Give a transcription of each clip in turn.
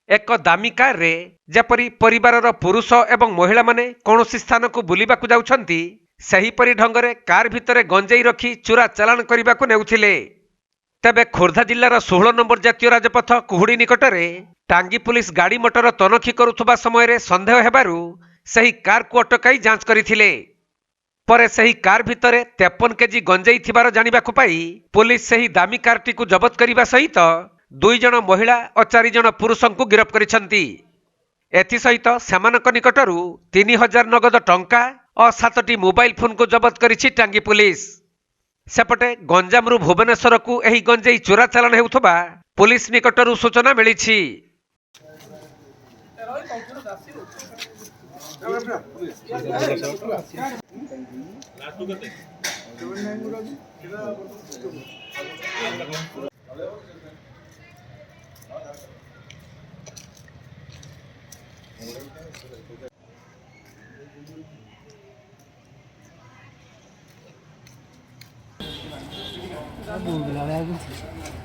एक दामी कार रे जेपरी परिवारर पुरुष एवं महिला माने कौनसी स्थान को बुलिबाकु जाउछंती सेहीपरि ढंगरे कार भितरे गंजेई रखी चोरा चालाण करने नेउथिले। तेबे खोर्धा जिल्लार 16 नंबर जातीय राजपथ कुहुड़ी निकटरे टांगी पुलिस गाड़ी मोटर तनखी करुथबा समय संदेह हेबारु सही कार को अटकाई जांच करथिले। परे सही कार भितरे 53 केजी गंजेई थिबार जानिबाकु पाई पुलिस सही दामी कारटी को जबत करिबा सहित 2 जण महिला और 4 जण पुरुषंकु गिरफ करिसंती। एथि सहित सेमानक निकटरू 3000 नगद टंका और 7टी मोबाइल फोन को जबत करिछि टांगी पुलिस। सेपटे गंजामरू भुवनेश्वर को एही गंजेई चोरा चालाण हेउथबा पुलिस निकटरू सूचना मिलिछि।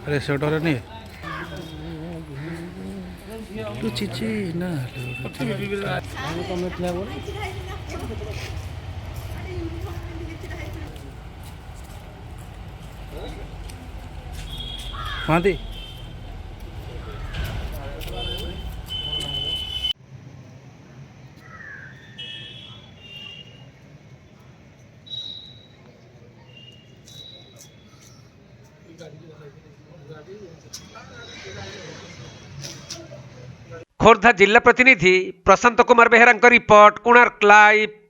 अरे शोटर नहीं तू चिची ना माती खोर्धा जिला प्रतिनिधि प्रशांत कुमार बेहेरा रिपोर्ट, कोणार्क लाइव।